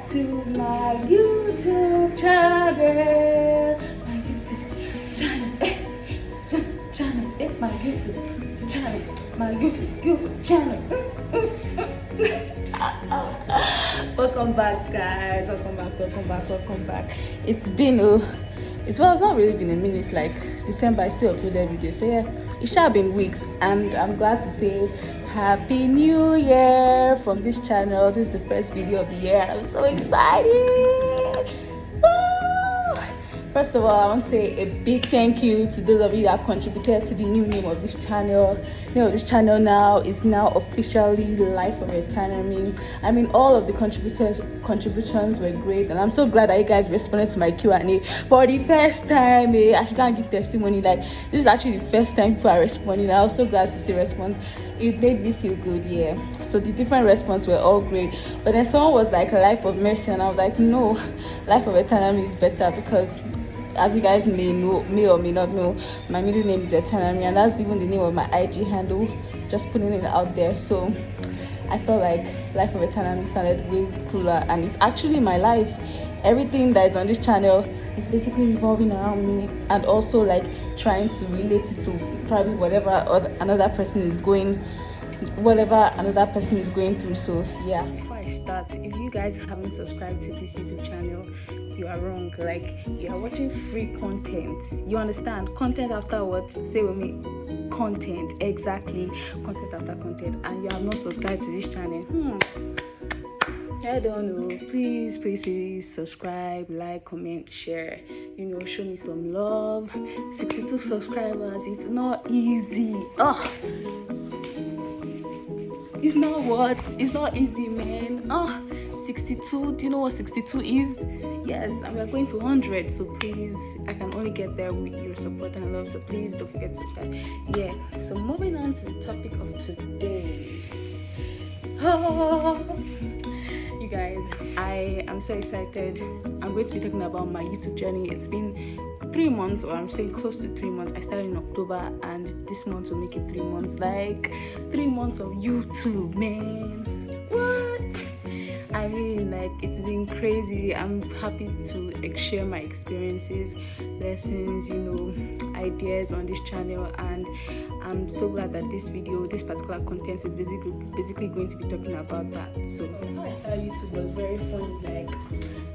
to my YouTube channel. My YouTube channel, my YouTube channel, my YouTube channel. Welcome back, guys. Welcome back. It's not really been a minute. Like December, I still uploaded videos. So yeah, it shall have been weeks, and I'm glad to say Happy New Year from this channel. This is the first video of the year, and I'm so excited. Woo! First of all, I want to say a big thank you to those of you that contributed to the new name of this channel. The name of this channel now is officially Life of Autonomy. I mean, all of the contributions were great, and I'm so glad that you guys responded to my Q&A for the first time. I should give testimony. Like, this is actually the first time people are responding. I was so glad to see response. It made me feel good, yeah. So the different responses were all great, but then someone was like Life of Mercy, and I was like, no, Life of Autonomy is better, because as you guys may or may not know, my middle name is Autonomy, and that's even the name of my IG handle, just putting it out there. So I felt like Life of Autonomy sounded way cooler, and it's actually my life. Everything that is on this channel is basically revolving around me, and also like trying to relate it to probably whatever another person is going through. So yeah, before I start, if you guys haven't subscribed to this YouTube channel, you are wrong. Like, you are watching free content. You understand? Content after what? Say with me. Content. Exactly. Content after content. And you have not subscribed to this channel. I don't know. Please subscribe, like, comment, share. Show me some love. 62 subscribers. It's not easy. It's not easy, man. 62. Do you know what 62 is? Yes, and we're going to 100. So please, I can only get there with your support and love. So please don't forget to subscribe. Yeah. So moving on to the topic of today. You guys, I am so excited. I'm going to be talking about my YouTube journey. It's been 3 months, or I'm saying close to 3 months. I started in October, and this month will make it 3 months. Like 3 months of YouTube, man. What? I mean, like, it's been crazy. I'm happy to share my experiences, lessons, ideas on this channel, and I'm so glad that this particular content is basically going to be talking about that. So how I started YouTube was very funny. Like,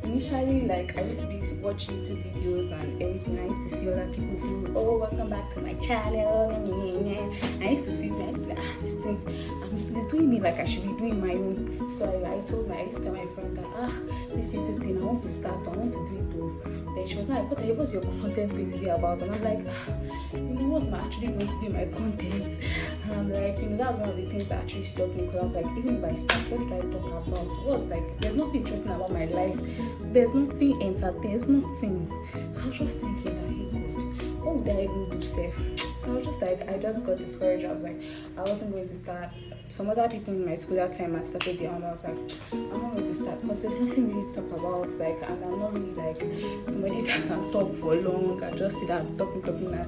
initially, like, I used to watch YouTube videos and everything. I used to see other people do, welcome back to my channel. I used to see it, I used to be like, this thing, it's doing me like I should be doing my own. So I used to tell my friend that, this YouTube thing, I want to start, I want to do it too. Then she was like, what's your content going to be about? And I'm like, what's actually going to be my content? And I'm like, that was one of the things that actually struck me, because I was like, even if I start, what did I talk about? There's nothing interesting about my life. There's nothing entertaining. There's nothing. I was just thinking that, hey God, what would I even do safe? So I was just like, I just got discouraged. I was like, I wasn't going to start. Some other people in my school that time had started their own. I was like, I'm not going to start, because there's nothing really to talk about. Like, and I'm not really like somebody that can talk for long. I just sit down talking, and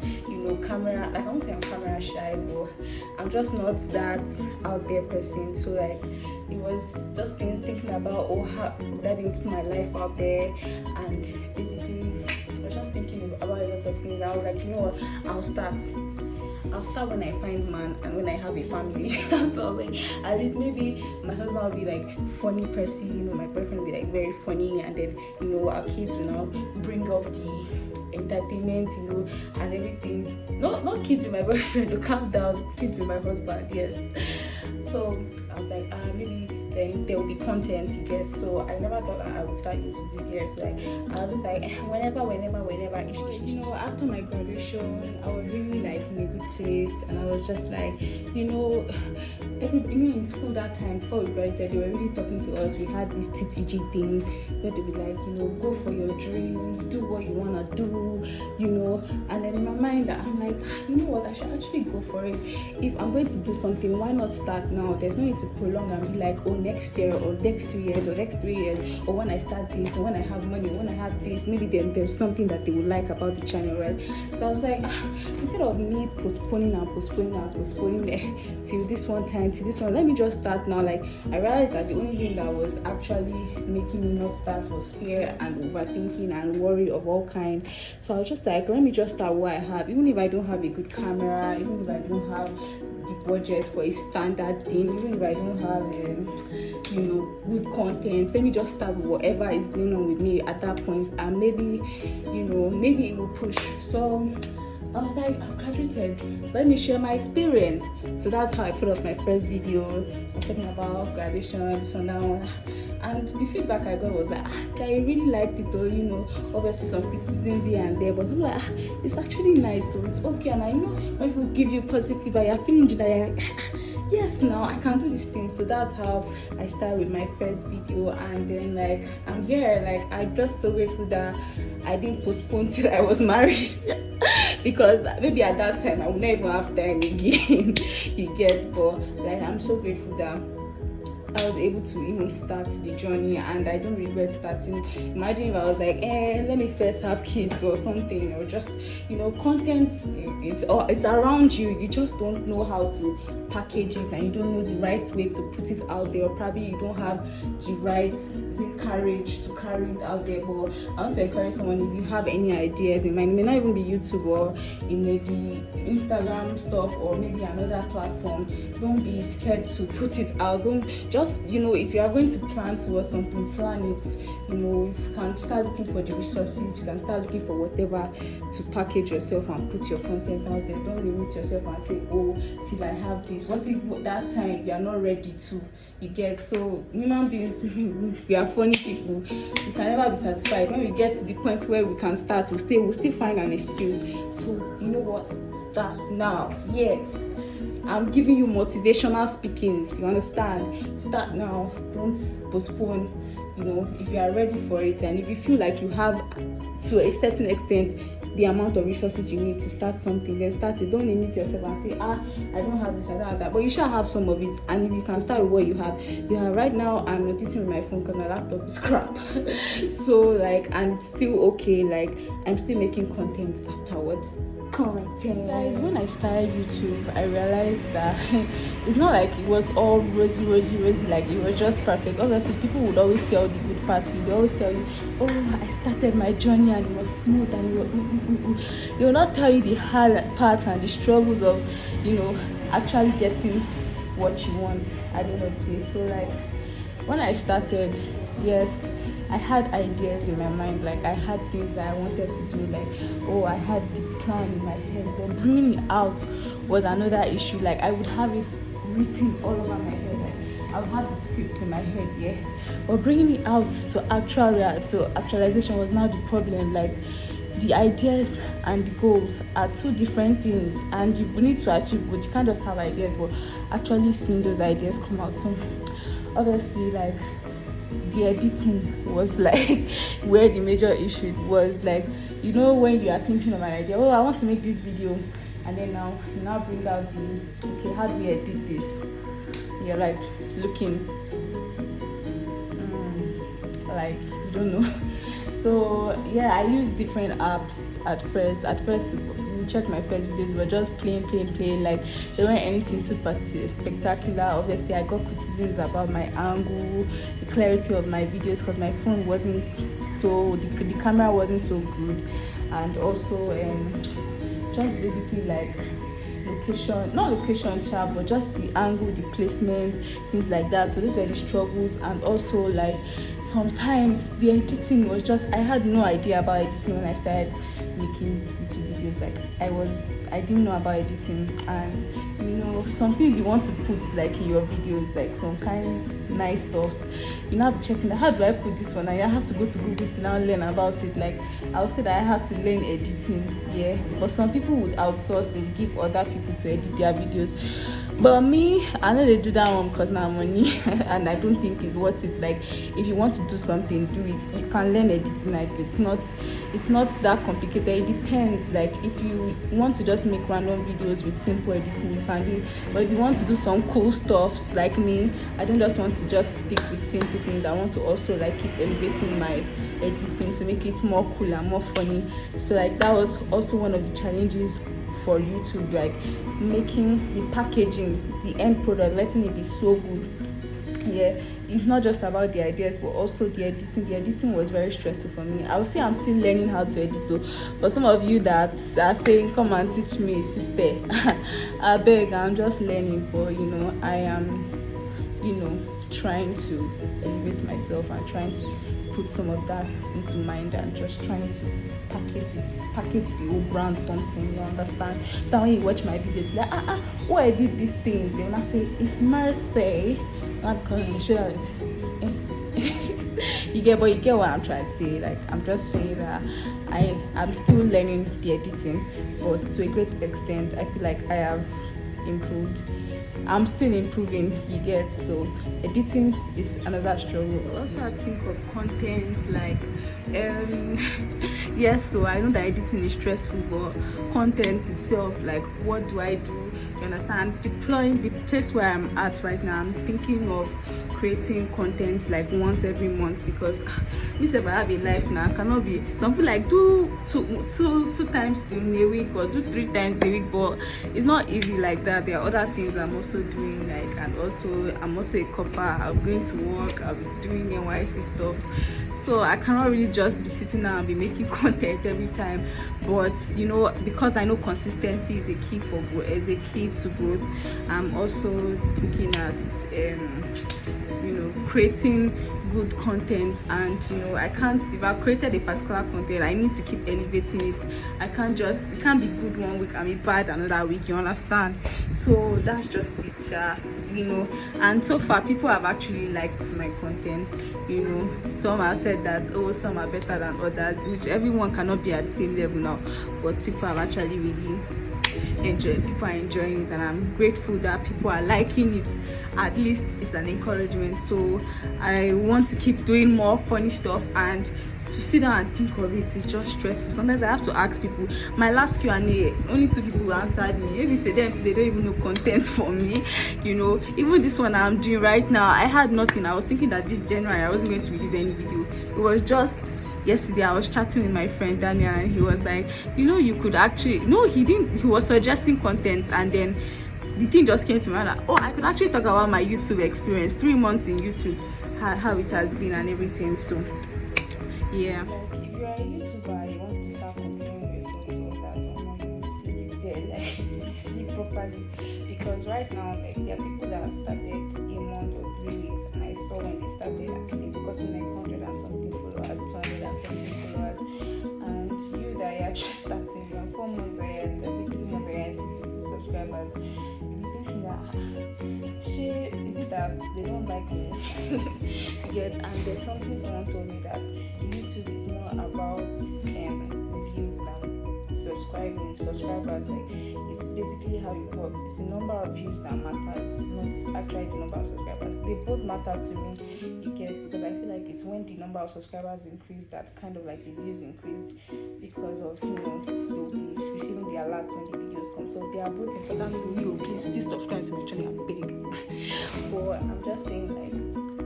camera. Like, I won't say I'm camera shy, but I'm just not that out there person. So like, it was just thinking about how would I be able to put my life out there, and basically I was just thinking about a lot of things. I was like, what, I'll start when I find man and when I have a family. So like, at least maybe my husband will be like funny person, my boyfriend will be like very funny, and then our kids will now bring up the entertainment, and everything. Not kids with my boyfriend, to calm down, kids with my husband, yes. So I was like, maybe then there will be content to get. So I never thought that I would start YouTube this year. So like, I was just like, whenever. After my graduation, I was really like in a good place, and I was just like, in school that time before we graduated, they were really talking to us. We had this TTG thing where they be like, go for your dreams, do what you wanna do, And then in my mind, I'm like, I should actually go for it. If I'm going to do something, why not start now? There's no need to prolong and be like, next year or next 2 years or next 3 years, or when I start this, or when I have money, when I have this, maybe then there's something that they would like about the channel, right? So I was like, instead of me postponing till this one time, let me just start now. Like, I realized that the only thing that was actually making me not start was fear and overthinking and worry of all kinds. So I was just like, let me just start what I have, even if I don't have a good camera, even if I don't have the budget for a standard thing, even if I don't have good content, let me just start with whatever is going on with me at that point, and maybe it will push. So I was like, I've graduated, let me share my experience. So that's how I put up my first video. I was talking about graduation, so now, and the feedback I got was like, I really liked it though, obviously some criticisms here and there, but I'm like, it's actually nice, so it's okay. And I know when people give you positive feedback, you're feeling that yes, now I can do these things. So that's how I started with my first video, and then like I'm here. Like, I'm just so grateful that I didn't postpone till I was married because maybe at that time I would never have time again. You get, but like I'm so grateful that I was able to even start the journey, and I don't regret starting. Imagine if I was like, let me first have kids or something, or just, content, it's around you. You just don't know how to package it, and you don't know the right way to put it out there, or probably you don't have the right courage to carry it out there. But I want to encourage someone, if you have any ideas in mind, it may not even be YouTube, or it may be Instagram stuff, or maybe another platform, don't be scared to put it out. Don't just, if you are going to plan towards something, plan it. You can start looking for the resources, you can start looking for whatever to package yourself and put your content out there. Don't limit yourself and say, till I have this. What if that time you are not ready to? You get, so human beings, we are funny people. We can never be satisfied. When we get to the point where we can start, we'll still find an excuse. So you know what? Start now. Yes, I'm giving you motivational speakings. You understand? Start now. Don't postpone. If you are ready for it, and if you feel like you have, to a certain extent, the amount of resources you need to start something, then start it. Don't limit yourself and say, I don't have this, I don't have that. But you shall have some of it, and if you can start with what you have. Right now, I'm editing with my phone because my laptop is crap. So and it's still okay. I'm still making content afterwards. Guys, when I started YouTube, I realized that it's not like it was all rosy, like it was just perfect. Obviously, people would always tell the good parts. They always tell you, I started my journey and it was smooth, and they will not tell you the hard part and the struggles of actually getting what you want at the end of the day. So when I started, yes, I had ideas in my mind, I had things that I wanted to do, I had the plan in my head, but bringing it out was another issue. I would have it written all over my head, I would have the scripts in my head, yeah, but bringing it out to actualization was now the problem. The ideas and the goals are two different things, and you need to achieve both. You can't just have ideas, but actually seeing those ideas come out. So obviously, the editing was where the major issue was. When you are thinking of an idea, I want to make this video, and then you now bring out okay, how do we edit this? You're looking you don't know. So yeah, I used different apps at first. You check my first videos, were just plain. They weren't anything too spectacular. Obviously, I got criticisms about my angle, the clarity of my videos, because my phone wasn't so, the camera wasn't so good, and also just basically not location sharp, but just the angle, the placement, things like that. So these were the struggles. And also sometimes the editing was just, I had no idea about editing when I started making YouTube videos. I didn't know about editing, and some things you want to put in your videos, some kinds nice stuffs, have to check how do I put this one, and I have to go to Google to now learn about it. I would say that I had to learn editing, yeah. But some people would outsource, they would give other people to edit their videos. But me, I know they do that one because now money, and I don't think it's worth it. Like, if you want to do something, do it. You can learn editing. Like, it's not that complicated. It depends. Like, if you want to just make random videos with simple editing, you can do it. But if you want to do some cool stuff, like me, I don't just want to just stick with simple things. I want to also like keep elevating my editing to make it more cool and more funny. So like that was also one of the challenges for YouTube, like making the packaging, the end product, letting it be so good. Yeah, it's not just about the ideas but also the editing. The editing was very stressful for me. I would say I'm still learning how to edit though. But some of you that are saying come and teach me, sister, I beg, I'm just learning. But I am trying to elevate myself and trying to put some of that into mind and just trying to package the whole brand something, you understand? So that when you watch my videos, be like, why I did this thing, then I say it's Mercy, not because I'm sure it's you get what I'm trying to say. Like, I'm just saying that I'm still learning the editing, but to a great extent I feel like I have improved. I'm still improving, you get. So editing is another struggle. I also have to think of content, like yes, so I know that editing is stressful, but content itself, like what do I do? You understand? Deploying the place where I'm at right now, I'm thinking of creating content like once every month, because if I have a life now, I cannot be, some people like do two times in a week or do 3 times in a week, but it's not easy like that. There are other things I'm also doing, like, and also I'm also a copper. I'm going to work, I'll be doing NYC stuff, so I cannot really just be sitting down and be making content every time. But because I know consistency is a key to growth, I'm also looking at creating good content. And I can't, if I've created a particular content, I need to keep elevating it. It can't be good one week and be bad another week, you understand? So that's just it, and so far people have actually liked my content. Some have said that some are better than others, which everyone cannot be at the same level now, but people have actually really people are enjoying it, and I'm grateful that people are liking it. At least it's an encouragement. So I want to keep doing more funny stuff, and to sit down and think of it is just stressful. Sometimes I have to ask people. My last Q&A, only 2 people answered me. Maybe say them, they don't even know content for me. Even this one I'm doing right now, I had nothing. I was thinking that this January I wasn't going to release any video. It was just yesterday I was chatting with my friend Daniel, and he was like, you could actually, no, he didn't, he was suggesting content, and then the thing just came to me like, I could actually talk about my YouTube experience, 3 months in YouTube, how it has been and everything. So yeah, like, if you're a YouTuber and you want to start comparing yourself to others, you sleep there, like you sleep properly, because right now, like, there are people that started a month or 3 weeks, and I saw when they started, they've gotten like 100 and something followers, 200 and something followers, and you that are just starting, you're 4 months ahead, 3 months ahead, 62 subscribers, you're thinking that, is it that they don't like me? And there's something someone told me, that YouTube is more about views than subscribers. Like, it's basically how it works. It's the number of views that matters, not actually the number of subscribers. They both matter to me, you get, because I feel like it's when the number of subscribers increase that kind of like the views increase, because of they'll be receiving the alerts when the videos come. So they are both important to me. Please still subscribe to my channel, I'm big. But I'm just saying, like,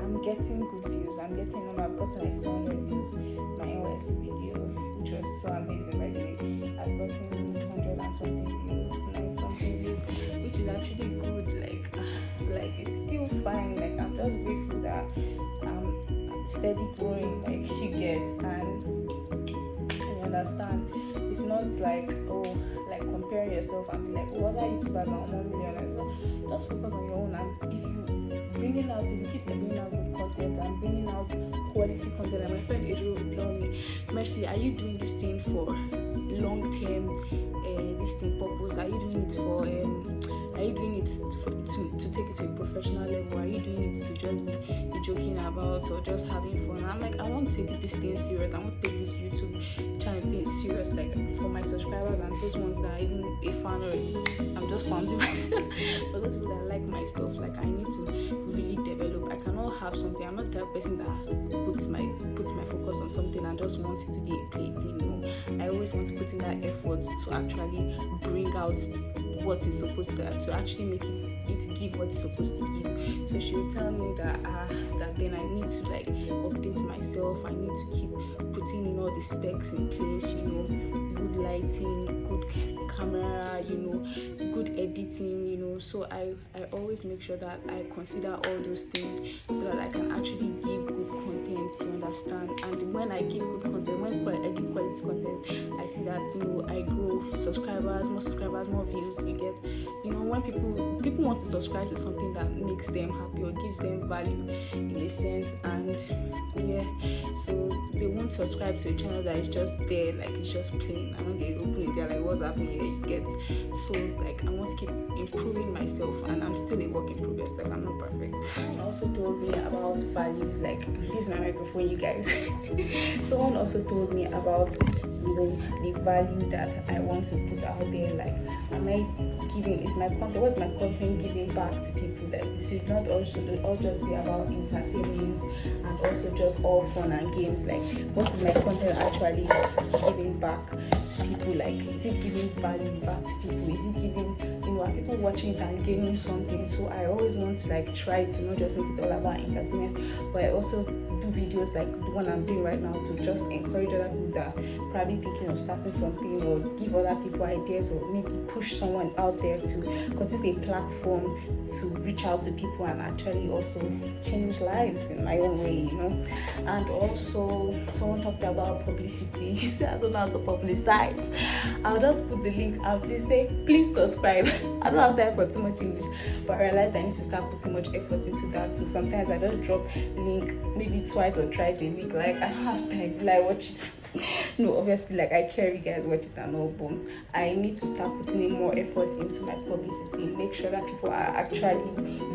I'm getting good views. I'm getting a number. I've gotten like 200 views. My NYC video, which was so amazing, by the way. I've gotten 100 and something views, 9 something views, which is actually good. Like it's still fine. Like, I'm just grateful that I'm steady growing. Like, she gets, and you understand. It's not like like comparing yourself and be like, what are YouTubers now 1 million? So just focus on your own, and if you keep bringing out good content and bringing out quality content. And my friend Adriel would tell me, Mercy, are you doing this thing for long term this thing purpose? Are you doing it for Are you doing it to take it to a professional level? Are you doing it to just be joking about or just having fun? I'm like, I want to take this thing serious. I want to take this YouTube channel thing serious, like for my subscribers and those ones that are even a fan or I'm just fancy myself. But those people that like my stuff, like I need to really develop. I cannot have something. I'm not the type of person that puts my focus on something and just wants it to be a play thing. No, I always want to put in that effort to actually bring out what is supposed to actually make it give what it's supposed to give. So she would tell me that then I need to like update myself. I need to keep putting in all the specs in place, good lighting, good camera, good editing, so I always make sure that I consider all those things so that I can actually give good content, you understand. And when I give good content, when I give quality content, I see that I grow subscribers, more views. You get, when people want to subscribe to something that makes them happy or gives them value in a sense, and so they won't subscribe to a channel that is just there, like it's just plain, and when they open it, they're like, what's happening here? You get, so like I want to keep improving myself, and I'm still a work in progress, like I'm not perfect. Someone also told me about values, like this is my microphone, you guys. Someone also told me about the value that I want to put out there, like am I giving, is my content, what's my content giving back to people? Like it should not all just be about entertainment and also just all fun and games. Like what is my content actually giving back to people? Like is it giving value back to people? Is it giving, are people watching it and gaining something? So I always want to like try to not just make it all about entertainment, but I also do videos like the one I'm doing right now to just encourage other people that are probably thinking of starting something, or give other people ideas, or maybe push someone out there to, because it's a platform to reach out to people and actually also change lives in my own way, And also someone talked about publicity. He said I don't know how to publicize. I'll just put the link and please subscribe. I don't have time for too much English, but I realized I need to start putting much effort into that. So sometimes I just drop link maybe twice or thrice a week. Like I don't have time. Like watch it. No, obviously, like I care you guys watch it and all, but I need to start putting in more effort into my publicity. Make sure that people are actually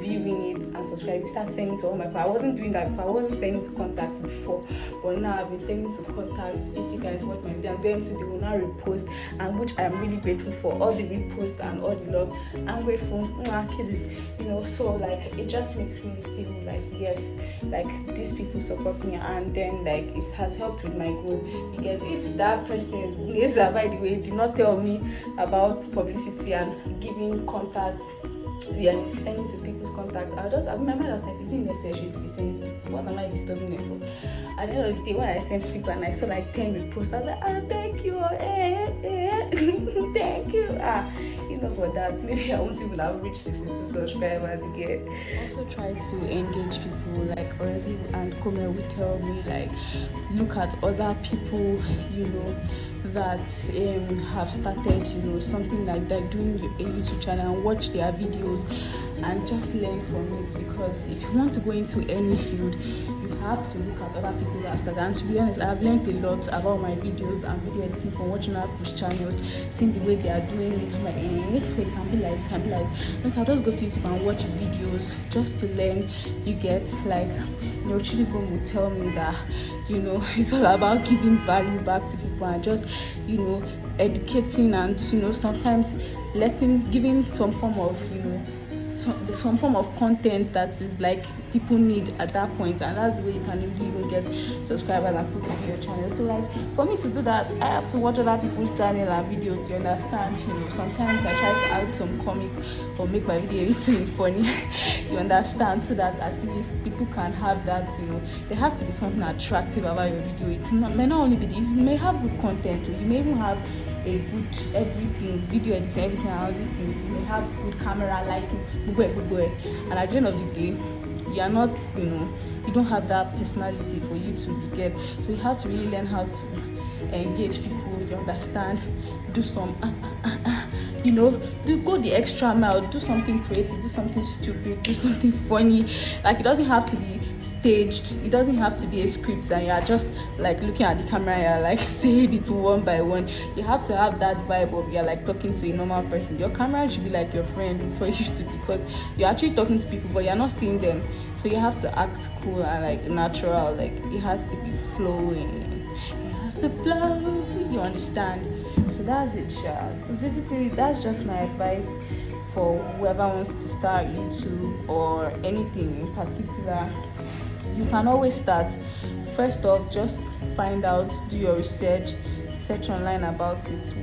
viewing it and subscribing. Start sending to all my people. I wasn't doing that before. I wasn't sending to contacts before, but now I've been sending to contacts. If you guys watch my video, and them too, they will now repost, and which I'm really grateful for. All the repost and all the love, I'm grateful. Kisses, So like it just makes me feel like yes, like these people support me, and then like it has helped with my goal. Because if that person, Neza, by the way, did not tell me about publicity and giving contacts, sending to people's contact, my mind was like, is it necessary to be sending to people? What am I disturbing them for? At the end of the day, when I sent to people and I saw like 10 reposts, I was like, thank you, thank you. For that, maybe I won't even have reached 62 subscribers again. Also try to engage people, like Orezi and Kome will tell me, like, look at other people, that have started, something like that, doing a YouTube channel, and watch their videos and just learn from it. Because if you want to go into any field, you have to look at other people that started. And to be honest, I've learned a lot about my videos and video editing from watching other people's channels, seeing the way they are doing it. I'm like, next week can be like this, can be like this. I'll just go to YouTube and watch videos just to learn. You get, like, Chidibom will tell me that, it's all about giving value back to people and just, educating and, sometimes giving some form of, some form of content that is like people need at that point, and that's the way you can really even get subscribers and put on your channel. So like for me to do that, I have to watch other people's channel and videos to understand. Sometimes I try to add some comic or make my video really funny. You understand, so that at least people can have that. There has to be something attractive about your video. It may not only be you may have good content, you may even have a good everything, video editing, everything. You may have good camera, lighting, and at the end of the day, you are not, you don't have that personality for you to get. So you have to really learn how to engage people. You understand? Do some, go the extra mile. Do something creative. Do something stupid. Do something funny. Like it doesn't have to be staged. It doesn't have to be a script and you're just like looking at the camera and you're like saying it one by one. You have to have that vibe of you're like talking to a normal person. Your camera should be like your friend for you to, because you're actually talking to people but you're not seeing them, so you have to act cool and like natural. Like it has to be flowing, it has to flow, you understand? So that's it, Sha. So basically that's just my advice for whoever wants to start YouTube or anything in particular. You can always start. First off, just find out, do your research, search online about it,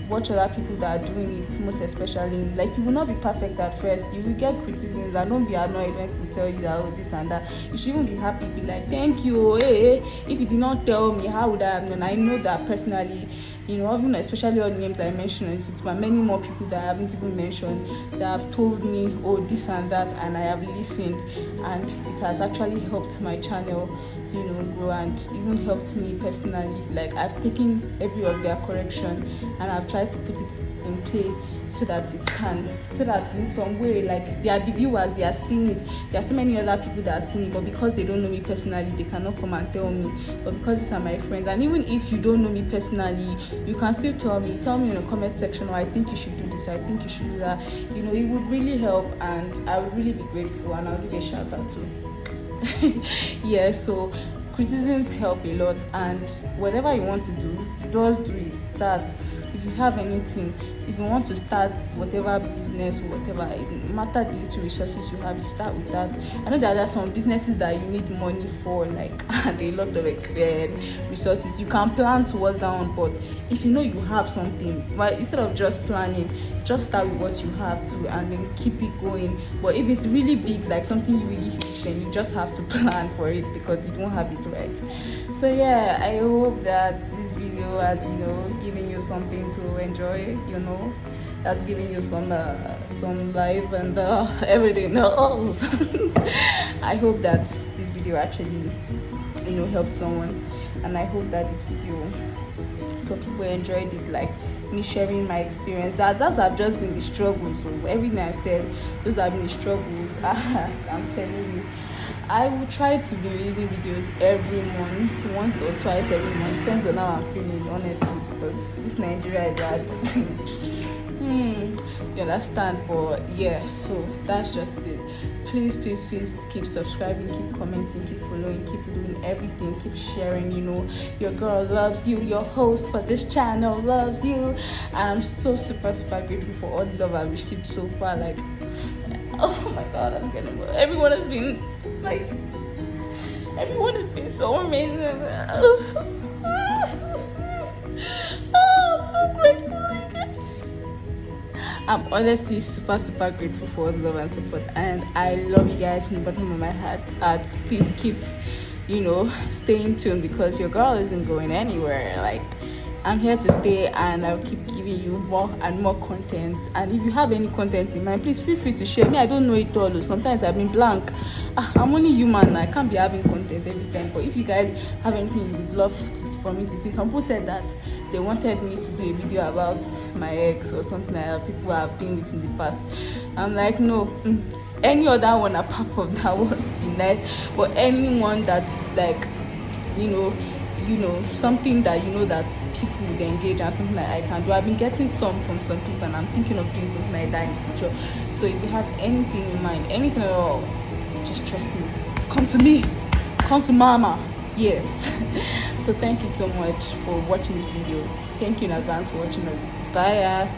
watch other people that are doing it, most especially. Like, you will not be perfect at first, you will get criticisms, and don't be annoyed when people tell you that, oh, this and that. You should even be happy, be like, thank you, hey, if you did not tell me, how would I have known? I know that personally, you know, even especially all the names I mentioned on YouTube, but many more people that I haven't even mentioned that have told me, oh, this and that, and I have listened, and it has actually helped my channel, you know, grow, and even helped me personally. Like, I've taken every of their correction and I've tried to put it in play so that it can, so that in some way, like, they are the viewers, they are seeing it. There are so many other people that are seeing it, but because they don't know me personally, they cannot come and tell me. But because these are my friends, and even if you don't know me personally, you can still tell me in the comment section, or I think you should do this, I think you should do that. You know, it would really help, and I would really be grateful, and I'll give a shout out too. Yeah, so criticisms help a lot, and whatever you want to do, just do it. Start. If you have anything, if you want to start whatever business or whatever, it matter the little resources you have, you start with that. I know that there are some businesses that you need money for, like, and a lot of resources. You can plan towards that one, but if you know you have something, but instead of just planning, just start with what you have to, and then keep it going. But if it's really big, like something really huge, then you just have to plan for it, because you don't have it right. So yeah, I hope that this video has, you know, given you something to enjoy, you know, that's giving you some life and everything else. I hope that this video actually, you know, helped someone, and I hope that this video, so people enjoyed it, like me sharing my experience. That's have just been the struggles. So everything I've said, those have been the struggles. I'm telling you, I will try to be releasing videos every month, once or twice every month, depends on how I'm feeling, honestly, because this Nigeria is hard. You understand? But yeah, so that's just it. Please keep subscribing, keep commenting, keep following, keep doing everything, keep sharing. You know, your girl loves you, your host for this channel loves you, and I'm so super grateful for all the love I've received so far. Like, oh my god, I'm getting emotional. Everyone has been so amazing. I'm so grateful. I'm honestly super grateful for all the love and support, and I love you guys from the bottom of my heart. Please keep, you know, staying tuned, because your girl isn't going anywhere. Like, I'm here to stay, and I'll keep giving you more and more content. And if you have any content in mind, please feel free to share. Me, I don't know it all. Sometimes I've been blank. I'm only human. I can't be having content every time. But if you guys have anything you would love for me to see, some people said that they wanted me to do a video about my ex or something like that, people I've been with in the past. I'm like, no. Any other one apart from that one would be nice. But anyone that is like, you know, something that, you know, that people would engage, and something that I can do. I've been getting some from some people, and I'm thinking of doing something like that in the future. So if you have anything in mind, anything at all, just trust me. Come to me. Come to mama. Yes. So thank you so much for watching this video. Thank you in advance for watching all this. Bye.